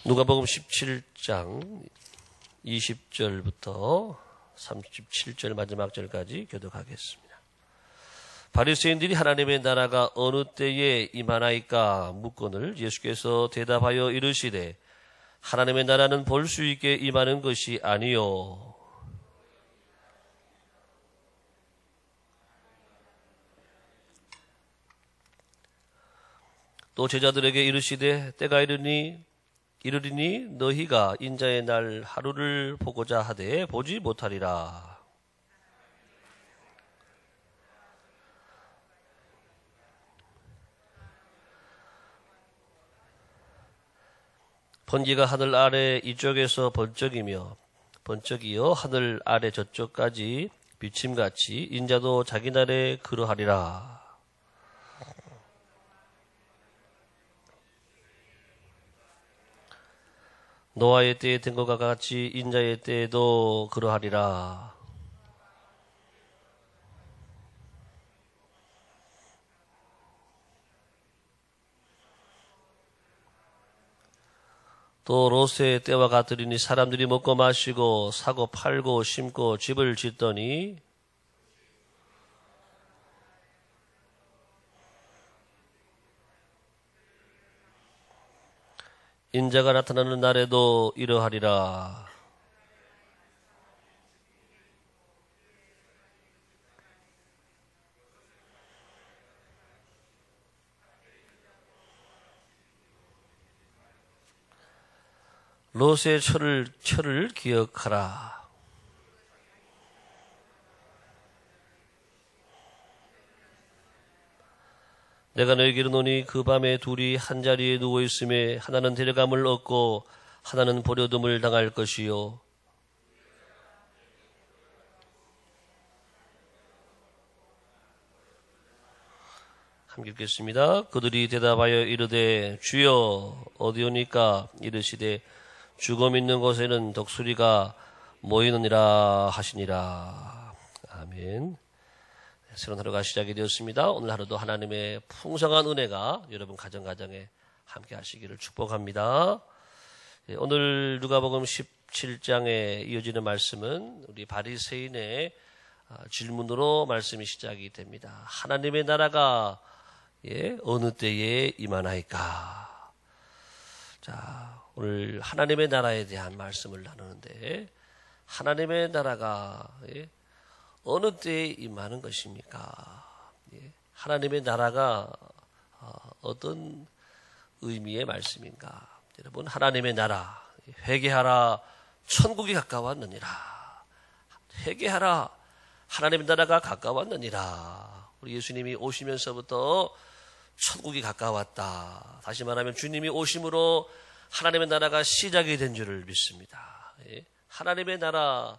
누가복음 17장 20절부터 37절 마지막 절까지 교독하겠습니다. 바리새인들이 하나님의 나라가 어느 때에 임하나이까 묻거늘 예수께서 대답하여 이르시되 하나님의 나라는 볼 수 있게 임하는 것이 아니요 또 제자들에게 이르시되 때가 이르리니 너희가 인자의 날 하루를 보고자 하되 보지 못하리라. 번개가 하늘 아래 이쪽에서 번쩍이며 번쩍이어 하늘 아래 저쪽까지 비침같이 인자도 자기 날에 그러하리라. 노아의 때에 된 것과 같이 인자의 때에도 그러하리라. 또 롯의 때와 같으리니 사람들이 먹고 마시고 사고 팔고 심고 집을 짓더니 인자가 나타나는 날에도 이러하리라. 롯의 철을 기억하라. 내가 너에게 이르노니 그 밤에 둘이 한자리에 누워 있음에 하나는 데려감을 얻고 하나는 버려둠을 당할 것이요. 함께 읽겠습니다. 그들이 대답하여 이르되 주여 어디오니까 이르시되 죽음 있는 곳에는 독수리가 모이느니라 하시니라. 아멘. 새로운 하루가 시작이 되었습니다. 오늘 하루도 하나님의 풍성한 은혜가 여러분 가정에 함께 하시기를 축복합니다. 오늘 누가복음 17장에 이어지는 말씀은 우리 바리새인의 질문으로 말씀이 시작이 됩니다. 하나님의 나라가 어느 때에 임하나이까. 자, 오늘 하나님의 나라에 대한 말씀을 나누는데 하나님의 나라가 어느 때에 임하는 것입니까? 하나님의 나라가 어떤 의미의 말씀인가? 여러분, 하나님의 나라, 회개하라, 천국이 가까웠느니라. 회개하라, 하나님의 나라가 가까웠느니라. 우리 예수님이 오시면서부터 천국이 가까웠다. 다시 말하면 주님이 오심으로 하나님의 나라가 시작이 된 줄을 믿습니다. 하나님의 나라,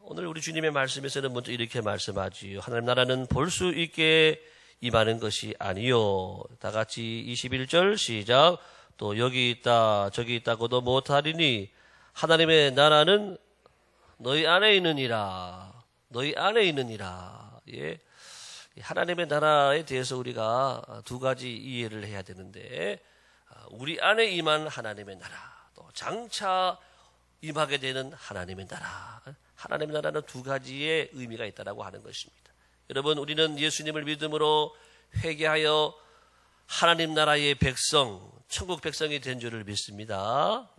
오늘 우리 주님의 말씀에서는 먼저 이렇게 말씀하지요. 하나님 나라는 볼 수 있게 임하는 것이 아니요. 다 같이 21절 시작. 또 여기 있다 저기 있다고도 못하리니 하나님의 나라는 너희 안에 있느니라. 너희 안에 있느니라. 하나님의 나라에 대해서 우리가 두 가지 이해를 해야 되는데 우리 안에 임한 하나님의 나라, 또 장차 임하게 되는 하나님의 나라. 하나님의 나라는 두 가지의 의미가 있다고 하는 것입니다. 여러분, 우리는 예수님을 믿음으로 회개하여 하나님 나라의 백성, 천국 백성이 된 줄을 믿습니다.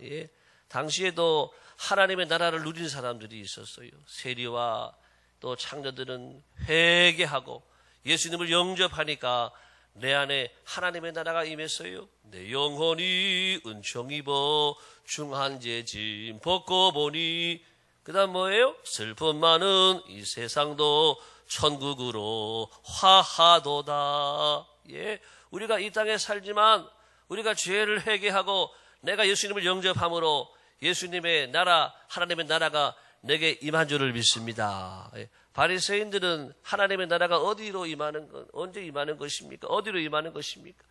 당시에도 하나님의 나라를 누린 사람들이 있었어요. 세리와 또 창녀들은 회개하고 예수님을 영접하니까 내 안에 하나님의 나라가 임했어요. 내 영혼이 은총 입어 중한 죄 짐 벗고 보니 그 다음 뭐예요? 슬픔 많은 이 세상도 천국으로 화하도다. 우리가 이 땅에 살지만 우리가 죄를 회개하고 내가 예수님을 영접함으로 예수님의 나라, 하나님의 나라가 내게 임한 줄을 믿습니다. 바리새인들은 하나님의 나라가 어디로 임하는 것, 언제 임하는 것입니까? 어디로 임하는 것입니까?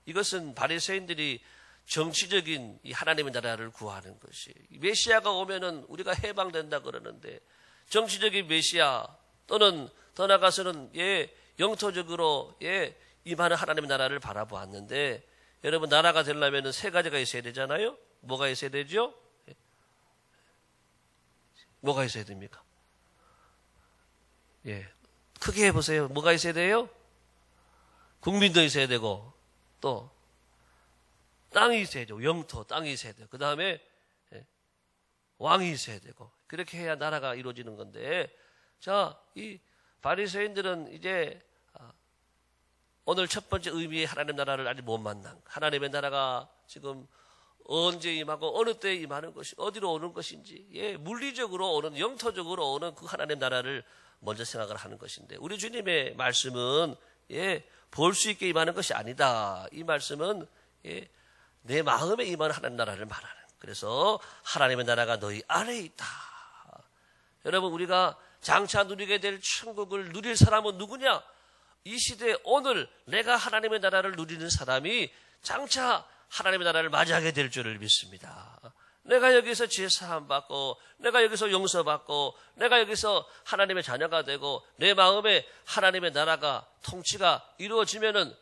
이것은 바리새인들이 정치적인 이 하나님의 나라를 구하는 것이, 메시아가 오면은 우리가 해방된다 그러는데 정치적인 메시아 또는 더 나아가서는 영토적으로 임하는 하나님의 나라를 바라보았는데, 여러분 나라가 되려면 세 가지가 있어야 되잖아요. 뭐가 있어야 되죠? 뭐가 있어야 됩니까? 예, 크게 해보세요. 뭐가 있어야 돼요? 국민도 있어야 되고, 또 땅이 있어야 되고, 영토, 땅이 있어야 되고, 그 다음에 왕이 있어야 되고, 그렇게 해야 나라가 이루어지는 건데, 자, 이 바리새인들은 이제 오늘 첫 번째 의미의 하나님 나라를 아직 못 만난, 하나님의 나라가 지금 언제 임하고 어느 때에 임하는 것이, 어디로 오는 것인지, 예, 물리적으로 오는, 영토적으로 오는 그 하나님 나라를 먼저 생각을 하는 것인데, 우리 주님의 말씀은 예, 볼 수 있게 임하는 것이 아니다. 이 말씀은 예, 내 마음에 임하는 하나님 나라를 말하는. 그래서 하나님의 나라가 너희 안에 있다. 여러분, 우리가 장차 누리게 될 천국을 누릴 사람은 누구냐? 이 시대 오늘 내가 하나님의 나라를 누리는 사람이 장차 하나님의 나라를 맞이하게 될 줄을 믿습니다. 내가 여기서 제사함 받고, 내가 여기서 용서받고, 내가 여기서 하나님의 자녀가 되고, 내 마음에 하나님의 나라가, 통치가 이루어지면은,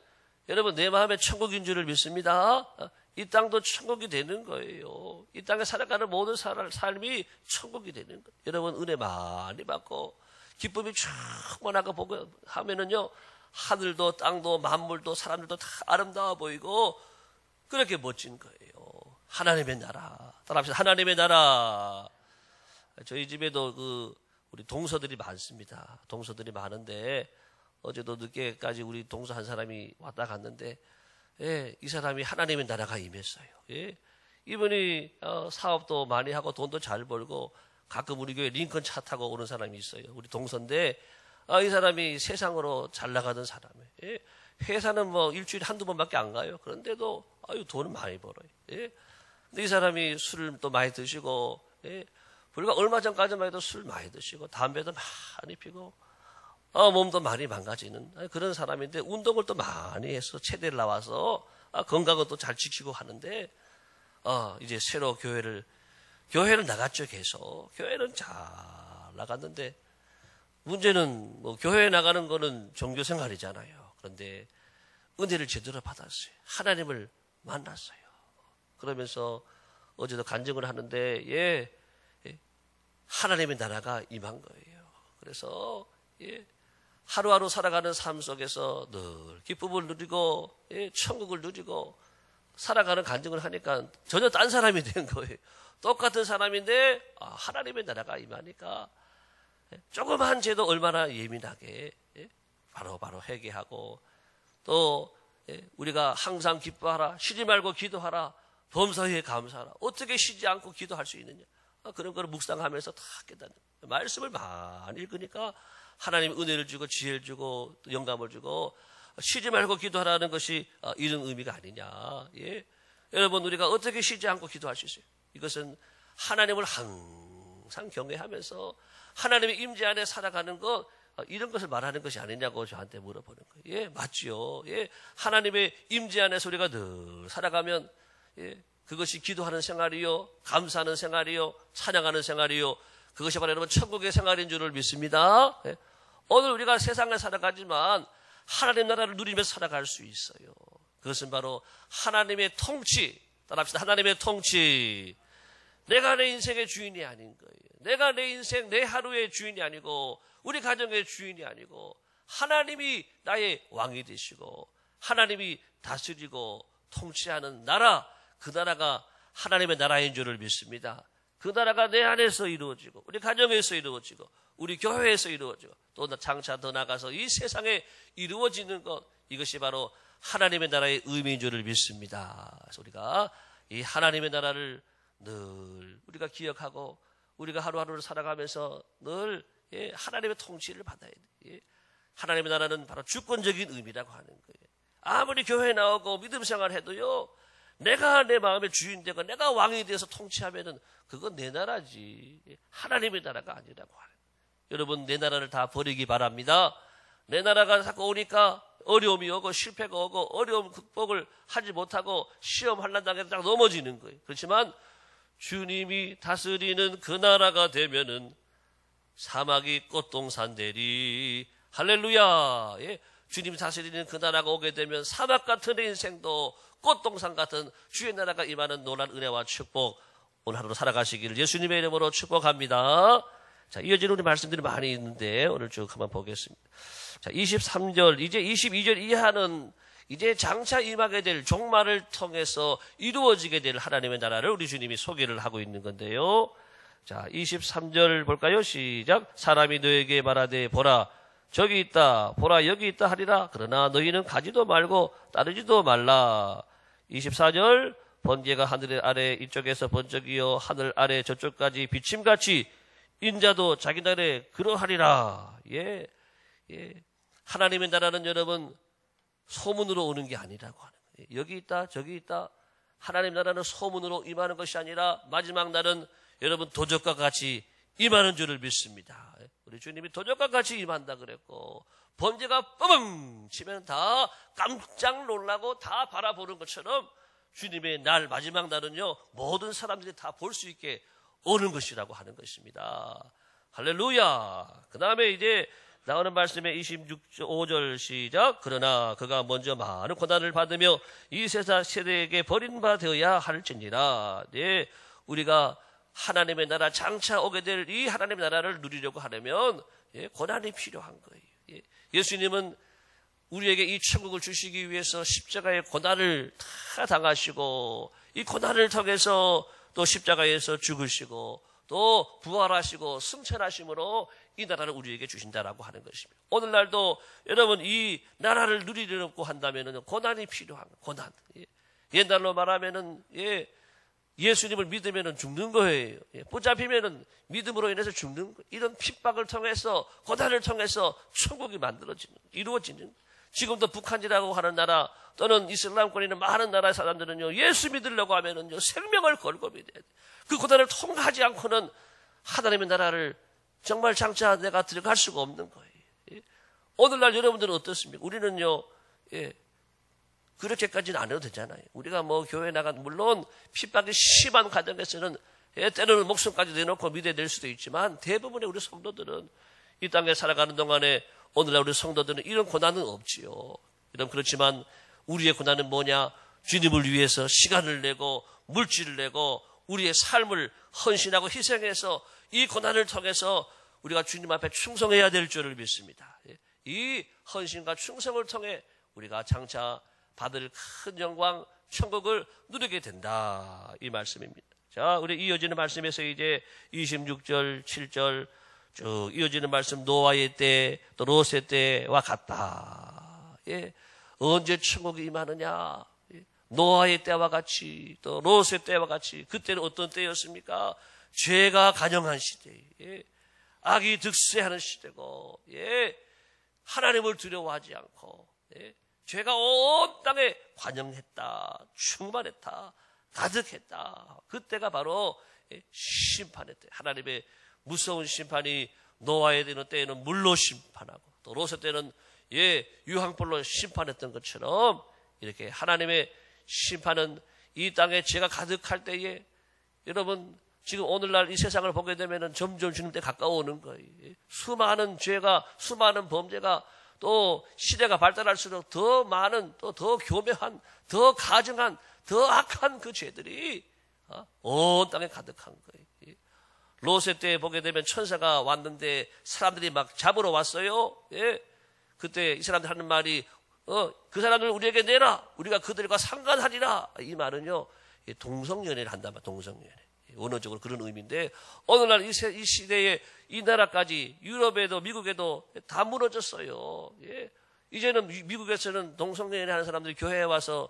여러분, 내 마음에 천국인 줄을 믿습니다. 이 땅도 천국이 되는 거예요. 이 땅에 살아가는 모든 삶이 천국이 되는 거예요. 여러분, 은혜 많이 받고, 기쁨이 충만하고 보고 하면은요, 하늘도 땅도 만물도 사람들도 다 아름다워 보이고, 그렇게 멋진 거예요. 하나님의 나라. 따라합시다. 하나님의 나라. 저희 집에도 우리 동서들이 많습니다. 동서들이 많은데, 어제도 늦게까지 우리 동서 한 사람이 왔다 갔는데, 예, 이 사람이 하나님의 나라가 임했어요. 예, 이분이 사업도 많이 하고 돈도 잘 벌고, 가끔 우리 교회 링컨 차 타고 오는 사람이 있어요. 우리 동서인데, 이 사람이 세상으로 잘 나가던 사람이에요. 예, 회사는 뭐 일주일에 한두 번밖에 안 가요. 그런데도 돈은 많이 벌어요. 예. 근데 이 사람이 술을 또 많이 드시고, 예, 불과 얼마 전까지만 해도 술 많이 드시고, 담배도 많이 피고, 몸도 많이 망가지는 그런 사람인데, 운동을 또 많이 해서 체대를 나와서 건강은 또 잘 지키고 하는데, 이제 새로 교회를 나갔죠. 계속 교회는 잘 나갔는데, 문제는 뭐 교회에 나가는 거는 종교 생활이잖아요. 그런데 은혜를 제대로 받았어요. 하나님을 만났어요. 그러면서 어제도 간증을 하는데, 예, 하나님의 나라가 임한 거예요. 그래서 예, 하루하루 살아가는 삶 속에서 늘 기쁨을 누리고, 예, 천국을 누리고 살아가는 간증을 하니까 전혀 딴 사람이 된 거예요. 똑같은 사람인데 하나님의 나라가 임하니까 조그마한 죄도 얼마나 예민하게 바로 회개하고, 또 우리가 항상 기뻐하라, 쉬지 말고 기도하라, 범사에 감사하라. 어떻게 쉬지 않고 기도할 수 있느냐? 그런 걸 묵상하면서 다 깨닫는 거예요. 말씀을 많이 읽으니까 하나님 은혜를 주고 지혜를 주고 또 영감을 주고, 쉬지 말고 기도하라는 것이 이런 의미가 아니냐. 예. 여러분, 우리가 어떻게 쉬지 않고 기도할 수 있어요? 이것은 하나님을 항상 경외하면서 하나님의 임재 안에 살아가는 것, 이런 것을 말하는 것이 아니냐고 저한테 물어보는 거예요. 예, 맞지요. 예, 하나님의 임재 안에서 우리가 늘 살아가면, 예, 그것이 기도하는 생활이요, 감사하는 생활이요, 찬양하는 생활이요, 그것이 바로 여러분 천국의 생활인 줄을 믿습니다. 예, 오늘 우리가 세상에 살아가지만 하나님 나라를 누리면서 살아갈 수 있어요. 그것은 바로 하나님의 통치. 따라합시다. 하나님의 통치. 내가 내 인생의 주인이 아닌 거예요. 내가 내 인생, 내 하루의 주인이 아니고, 우리 가정의 주인이 아니고, 하나님이 나의 왕이 되시고, 하나님이 다스리고 통치하는 나라, 그 나라가 하나님의 나라인 줄을 믿습니다. 그 나라가 내 안에서 이루어지고, 우리 가정에서 이루어지고, 우리 교회에서 이루어지고, 또 장차 더 나가서 이 세상에 이루어지는 것, 이것이 바로 하나님의 나라의 의미인 줄을 믿습니다. 그래서 우리가 이 하나님의 나라를 늘 우리가 기억하고, 우리가 하루하루를 살아가면서 늘 하나님의 통치를 받아야 돼요. 하나님의 나라는 바로 주권적인 의미라고 하는 거예요. 아무리 교회에 나오고 믿음 생활해도요, 내가 내 마음의 주인 되고 내가 왕이 되어서 통치하면은 그건 내 나라지 하나님의 나라가 아니라고 하는 거예요. 여러분, 내 나라를 다 버리기 바랍니다. 내 나라가 자꾸 오니까 어려움이 오고 실패가 오고 어려움 극복을 하지 못하고 시험 환난당해서 딱 넘어지는 거예요. 그렇지만 주님이 다스리는 그 나라가 되면은 사막이 꽃동산 되리. 할렐루야. 예, 주님이 다스리는 그 나라가 오게 되면 사막 같은 내 인생도 꽃동산 같은 주의 나라가 임하는 놀라운 은혜와 축복, 오늘 하루 살아가시기를 예수님의 이름으로 축복합니다. 자, 이어지는 우리 말씀들이 많이 있는데 오늘 쭉 한번 보겠습니다. 자, 23절, 이제 22절 이하는 이제 장차 임하게 될 종말을 통해서 이루어지게 될 하나님의 나라를 우리 주님이 소개를 하고 있는 건데요. 자, 23절 볼까요? 시작. 사람이 너에게 말하되 보라 저기 있다, 보라 여기 있다 하리라. 그러나 너희는 가지도 말고 따르지도 말라. 24절. 번개가 하늘 아래 이쪽에서 번쩍이어 하늘 아래 저쪽까지 비침같이 인자도 자기 나라에 그러하리라. 예. 하나님의 나라는 여러분 소문으로 오는 게 아니라고 하는 거예요. 여기 있다 저기 있다. 하나님 나라는 소문으로 임하는 것이 아니라 마지막 날은 여러분 도적과 같이 임하는 줄을 믿습니다. 우리 주님이 도적과 같이 임한다 그랬고, 번개가 뻥 치면 다 깜짝 놀라고 다 바라보는 것처럼 주님의 날, 마지막 날은요 모든 사람들이 다 볼 수 있게 오는 것이라고 하는 것입니다. 할렐루야. 그 다음에 이제 나오는 말씀에 26절 시작. 그러나 그가 먼저 많은 고난을 받으며 이 세대에게 버림받아 되어야 할지니라. 네, 우리가 하나님의 나라 장차 오게 될 이 하나님의 나라를 누리려고 하려면 고난이 필요한 거예요. 예수님은 우리에게 이 천국을 주시기 위해서 십자가의 고난을 다 당하시고 이 고난을 통해서 또 십자가에서 죽으시고 또 부활하시고 승천하심으로 이 나라를 우리에게 주신다라고 하는 것입니다. 오늘날도 여러분 이 나라를 누리려고 한다면 고난이 필요한 고난. 옛날로 말하면은 예수님을 믿으면 죽는 거예요. 붙잡히면 믿음으로 인해서 죽는 거예요. 이런 핍박을 통해서 고난을 통해서 천국이 이루어지는 지금도 북한이라고 하는 나라 또는 이슬람권에 있는 많은 나라의 사람들은요 예수 믿으려고 하면은요 생명을 걸고 믿어야 돼요. 그 고난을 통과하지 않고는 하나님의 나라를 정말 장차 내가 들어갈 수가 없는 거예요. 오늘날 여러분들은 어떻습니까? 우리는요 그렇게까지는 안 해도 되잖아요. 우리가 뭐 교회 나간 물론 핍박이 심한 가정에서는 때로는 목숨까지 내놓고 믿어야 될 수도 있지만 대부분의 우리 성도들은 이 땅에 살아가는 동안에 오늘날 우리 성도들은 이런 고난은 없지요. 여러분 그렇지만 우리의 고난은 뭐냐? 주님을 위해서 시간을 내고 물질을 내고 우리의 삶을 헌신하고 희생해서 이 고난을 통해서 우리가 주님 앞에 충성해야 될 줄을 믿습니다. 이 헌신과 충성을 통해 우리가 장차 받을 큰 영광 천국을 누리게 된다. 이 말씀입니다. 자, 우리 이어지는 말씀에서 이제 26절, 7절 쭉 이어지는 말씀 노아의 때 또 롯의 때와 같다. 언제 천국이 임하느냐? 노아의 때와 같이 또 롯의 때와 같이. 그때는 어떤 때였습니까? 죄가 간영한 시대, 악이 득세하는 시대고, 하나님을 두려워하지 않고, 죄가 온 땅에 관영했다, 충만했다, 가득했다. 그때가 바로 심판의 때. 하나님의 무서운 심판이 노아에 되는 때에는 물로 심판하고 또 롯의 때는 유황불로 심판했던 것처럼 이렇게 하나님의 심판은 이 땅에 죄가 가득할 때에 여러분 지금 오늘날 이 세상을 보게 되면 점점 주님 때 가까워오는 거예요. 수많은 죄가 수많은 범죄가 또 시대가 발달할수록 더 많은 또 더 교묘한 더 가증한 더 악한 그 죄들이 온 땅에 가득한 거예요. 롯의 때 보게 되면 천사가 왔는데 사람들이 막 잡으러 왔어요. 그때 이 사람들 하는 말이 그 사람들 우리에게 내라. 우리가 그들과 상관하리라. 이 말은요 동성연애를 한단 말이에요. 동성연애. 원어적으로 그런 의미인데 오늘날 이 시대에 이 나라까지 유럽에도 미국에도 다 무너졌어요. 이제는 미국에서는 동성연애 하는 사람들이 교회에 와서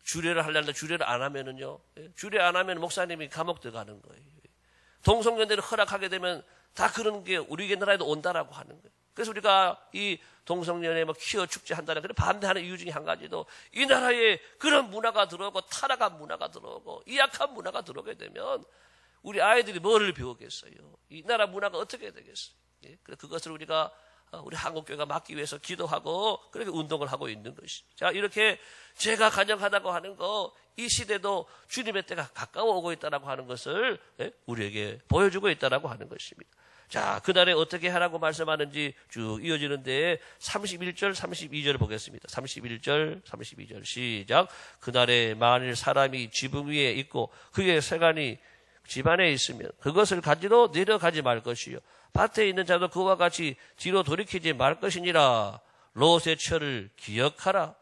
주례를 하려는데 주례를 안 하면은요 주례 안 하면 목사님이 감옥 들어가는 거예요. 동성연애를 허락하게 되면 다 그런 게 우리 나라에도 온다라고 하는 거예요. 그래서 우리가 이 동성연애 퀴어 축제 한다는 그런 반대하는 이유 중에 한 가지도 이 나라에 그런 문화가 들어오고 타락한 문화가 들어오고 이약한 문화가 들어오게 되면 우리 아이들이 뭐를 배우겠어요? 이 나라 문화가 어떻게 되겠어요? 그래서 그것을 우리가 우리 한국교회가 막기 위해서 기도하고 그렇게 운동을 하고 있는 것입니다. 자, 이렇게 죄가 간영하다고 하는 거 이 시대도 주님의 때가 가까워 오고 있다라고 하는 것을 우리에게 보여주고 있다라고 하는 것입니다. 자, 그날에 어떻게 하라고 말씀하는지 쭉 이어지는데 31절, 32절 보겠습니다. 31절, 32절 시작. 그날에 만일 사람이 지붕 위에 있고 그의 세간이 집안에 있으면 그것을 가지러 내려가지 말 것이요. 밭에 있는 자도 그와 같이 뒤로 돌이키지 말 것이니라. 롯의 철을 기억하라.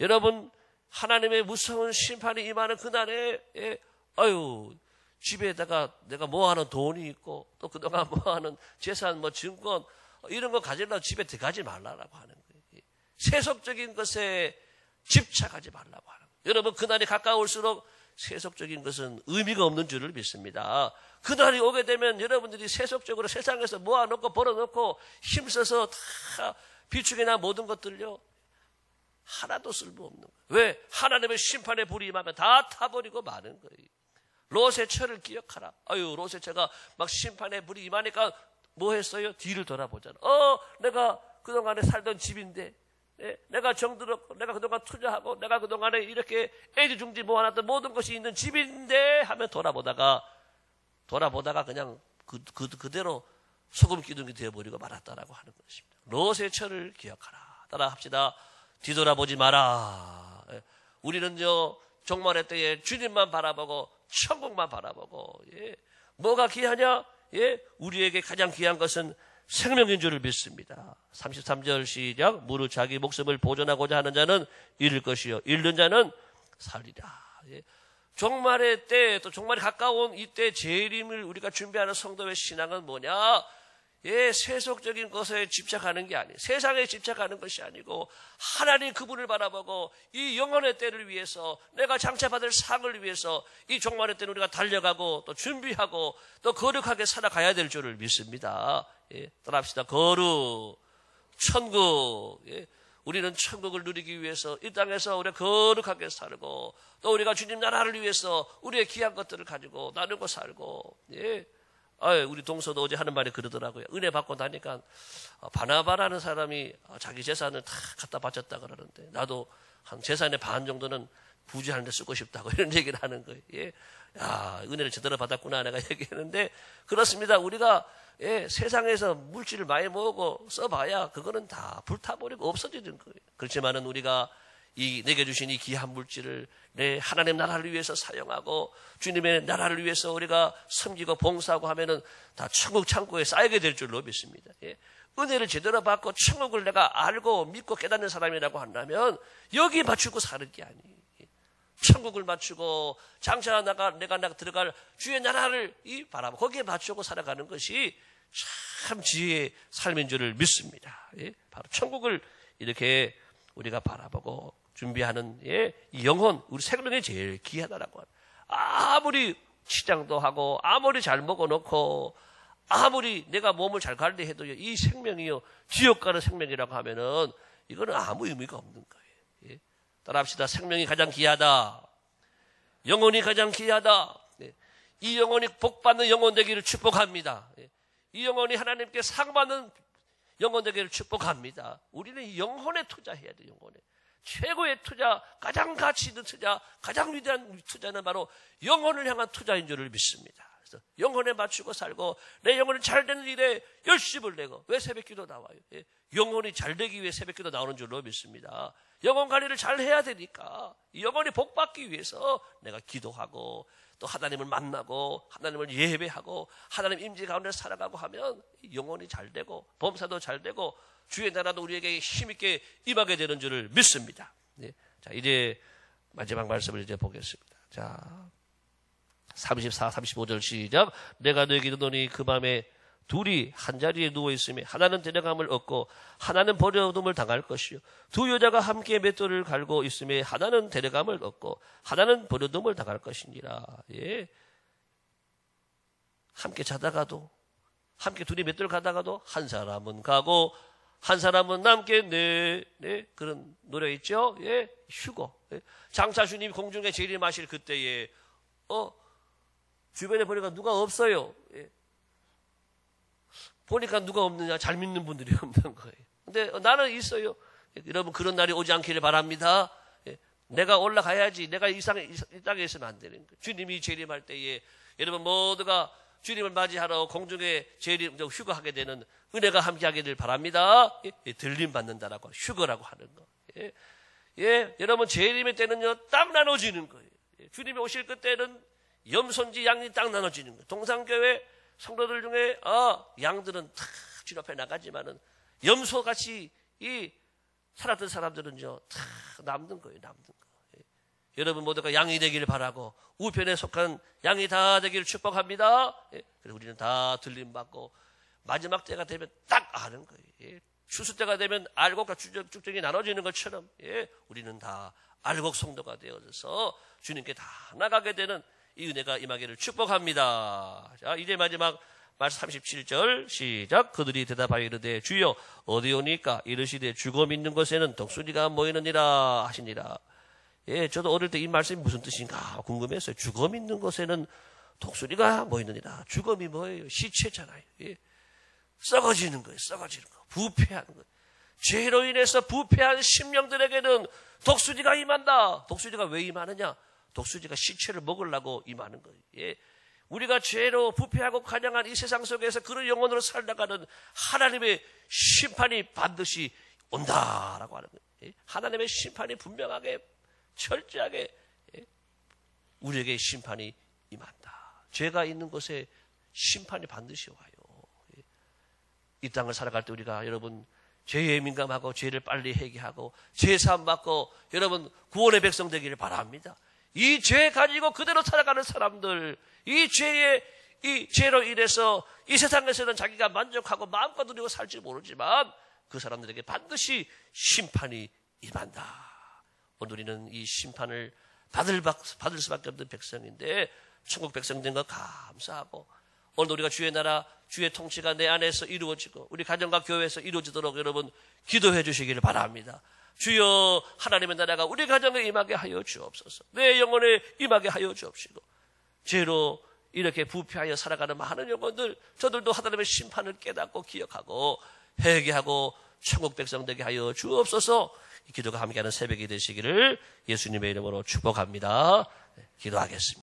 여러분, 하나님의 무서운 심판이 임하는 그날에 집에다가 내가 뭐하는 돈이 있고 또 그동안 뭐하는 재산, 증권 이런 거 가지려고 집에 들어가지 말라고 하는 거예요. 세속적인 것에 집착하지 말라고 하는 거예요. 여러분, 그날이 가까울수록 세속적인 것은 의미가 없는 줄을 믿습니다. 그날이 오게 되면 여러분들이 세속적으로 세상에서 모아놓고 벌어놓고 힘써서 다 비축이나 모든 것들요 하나도 쓸모없는 거예요. 왜? 하나님의 심판의 불이 임하면 다 타버리고 마는 거예요. 롯의 철을 기억하라. 롯의 철가 막 심판의 불이 임하니까 뭐 했어요? 뒤를 돌아보잖아. 내가 그동안에 살던 집인데, 내가 정들었고, 내가 그동안 투자하고, 내가 그동안에 이렇게 애지중지 모아놨던 모든 것이 있는 집인데 하면 돌아보다가 그냥 그대로 소금 기둥이 되어버리고 말았다라고 하는 것입니다. 롯의 철을 기억하라. 따라 합시다. 뒤돌아보지 마라. 우리는요, 종말의 때에 주님만 바라보고 천국만 바라보고, 뭐가 귀하냐? 우리에게 가장 귀한 것은 생명인 줄을 믿습니다. 33절 시작. 무릇 자기 목숨을 보존하고자 하는 자는 잃을 것이요 잃는 자는 살리라. 종말의 때, 또 종말이 가까운 이때 재림을 우리가 준비하는 성도의 신앙은 뭐냐? 세속적인 것에 집착하는 게 아니에요. 세상에 집착하는 것이 아니고 하나님 그분을 바라보고 이 영혼의 때를 위해서 내가 장차받을 상을 위해서 이 종말의 때는 우리가 달려가고 또 준비하고 또 거룩하게 살아가야 될 줄을 믿습니다. 따라합시다. 거룩, 천국. 우리는 천국을 누리기 위해서 이 땅에서 우리가 거룩하게 살고 또 우리가 주님 나라를 위해서 우리의 귀한 것들을 가지고 나누고 살고 우리 동서도 어제 하는 말이 그러더라고요. 은혜 받고 나니까 바나바라는 사람이 자기 재산을 다 갖다 바쳤다 그러는데 나도 한 재산의 반 정도는 부지하는 데 쓰고 싶다고 이런 얘기를 하는 거예요. 은혜를 제대로 받았구나 내가 얘기했는데 그렇습니다. 우리가 세상에서 물질을 많이 모으고 써봐야 그거는 다 불타버리고 없어지는 거예요. 그렇지만은 우리가 내게 주신 이 귀한 물질을 내 하나님 나라를 위해서 사용하고 주님의 나라를 위해서 우리가 섬기고 봉사하고 하면은 다 천국 창고에 쌓이게 될 줄로 믿습니다. 은혜를 제대로 받고 천국을 내가 알고 믿고 깨닫는 사람이라고 한다면 여기 맞추고 사는 게 아니에요. 천국을 맞추고 장차 내가 들어갈 주의 나라를 바라보고 거기에 맞추고 살아가는 것이 참 지혜의 삶인 줄을 믿습니다. 바로 천국을 이렇게 우리가 바라보고 준비하는 이 영혼, 우리 생명이 제일 귀하다라고 합니다. 아무리 치장도 하고 아무리 잘 먹어놓고 아무리 내가 몸을 잘 관리해도요 이 생명이요 지옥 가는 생명이라고 하면은 이거는 아무 의미가 없는 거예요. 따라합시다. 생명이 가장 귀하다. 영혼이 가장 귀하다. 이 영혼이 복받는 영혼 되기를 축복합니다. 이 영혼이 하나님께 상받는 영혼 되기를 축복합니다. 우리는 이 영혼에 투자해야 돼요. 영혼에. 최고의 투자, 가장 가치 있는 투자, 가장 위대한 투자는 바로 영혼을 향한 투자인 줄을 믿습니다. 그래서 영혼에 맞추고 살고 내 영혼이 잘 되는 일에 열심을 내고 왜 새벽기도 나와요? 영혼이 잘 되기 위해 새벽기도 나오는 줄로 믿습니다. 영혼 관리를 잘 해야 되니까 영혼이 복받기 위해서 내가 기도하고 또 하나님을 만나고 하나님을 예배하고 하나님 임재 가운데 살아가고 하면 영혼이 잘 되고 범사도 잘 되고 주의 나라도 우리에게 힘있게 임하게 되는 줄을 믿습니다. 자, 이제 마지막 말씀을 이제 보겠습니다. 자, 34, 35절 시작. 내가 너에게 이르노니 그 밤에 둘이 한 자리에 누워있으며 하나는 데려감을 얻고 하나는 버려둠을 당할 것이요 두 여자가 함께 맷돌을 갈고 있으며 하나는 데려감을 얻고 하나는 버려둠을 당할 것이니라. 함께 자다가도 함께 둘이 맷돌 가다가도 한 사람은 가고 한 사람은 남게 그런 노래 있죠. 휴고. 장차 주님이 공중에 재림하실 그때에 주변에 보니까 누가 없어요. 보니까 누가 없느냐? 잘 믿는 분들이 없는 거예요. 근데 나는 있어요. 여러분 그런 날이 오지 않기를 바랍니다. 내가 올라가야지. 내가 이 땅에 있으면 안 되는 거예요. 주님이 재림할 때에 여러분 모두가 주님을 맞이하러 공중에 재림 휴거하게 되는 은혜가 함께하기를 바랍니다. 들림 받는다라고 휴거라고 하는 거. 여러분 재림의 때는요 딱 나눠지는 거예요. 주님이 오실 그때는 염소인지 양이 딱 나눠지는 거예요. 동산교회 성도들 중에 양들은 다 주 앞에 나가지만은 염소같이 이 살았던 사람들은요 다 남는 거예요. 남는 거. 여러분 모두가 양이 되기를 바라고 우편에 속한 양이 다 되기를 축복합니다. 그래서 우리는 다 들림받고 마지막 때가 되면 딱 아는 거예요. 추수 때가 되면 알곡과 쭉정이 나눠지는 것처럼 우리는 다 알곡 성도가 되어져서 주님께 다 나가게 되는 이 은혜가 임하기를 축복합니다. 자, 이제 마지막 말씀 37절 시작. 그들이 대답하여 이르되 주여 어디 오니까? 이르시되 죽어 있는 곳에는 독수리가 모이느니라 하시니라. 저도 어릴 때 이 말씀이 무슨 뜻인가 궁금했어요. 죽음 있는 곳에는 독수리가 모이느니라. 죽음이 뭐예요? 시체잖아요. 썩어지는 거예요. 썩어지는 거. 부패하는 거예요. 죄로 인해서 부패한 심령들에게는 독수리가 임한다. 독수리가 왜 임하느냐? 독수리가 시체를 먹으려고 임하는 거예요. 우리가 죄로 부패하고 간영한 이 세상 속에서 그런 영혼으로 살다가는 하나님의 심판이 반드시 온다라고 하는 거예요. 하나님의 심판이 분명하게 철저하게 우리에게 심판이 임한다. 죄가 있는 곳에 심판이 반드시 와요. 이 땅을 살아갈 때 우리가 여러분 죄에 민감하고 죄를 빨리 회개하고 죄 사함 받고 여러분 구원의 백성 되기를 바랍니다. 이 죄 가지고 그대로 살아가는 사람들, 이 죄로 인해서 이 세상에서는 자기가 만족하고 마음껏 누리고 살지 모르지만 그 사람들에게 반드시 심판이 임한다. 오늘 우리는 이 심판을 받을 수밖에 없는 백성인데 천국 백성 된 거 감사하고 오늘 우리가 주의 나라, 주의 통치가 내 안에서 이루어지고 우리 가정과 교회에서 이루어지도록 여러분 기도해 주시기를 바랍니다. 주여 하나님의 나라가 우리 가정에 임하게 하여 주옵소서. 내 영혼에 임하게 하여 주옵시고 죄로 이렇게 부패하여 살아가는 많은 영혼들 저들도 하나님의 심판을 깨닫고 기억하고 회개하고 천국 백성 되게 하여 주옵소서. 이 기도가 함께하는 새벽이 되시기를 예수님의 이름으로 축복합니다. 기도하겠습니다.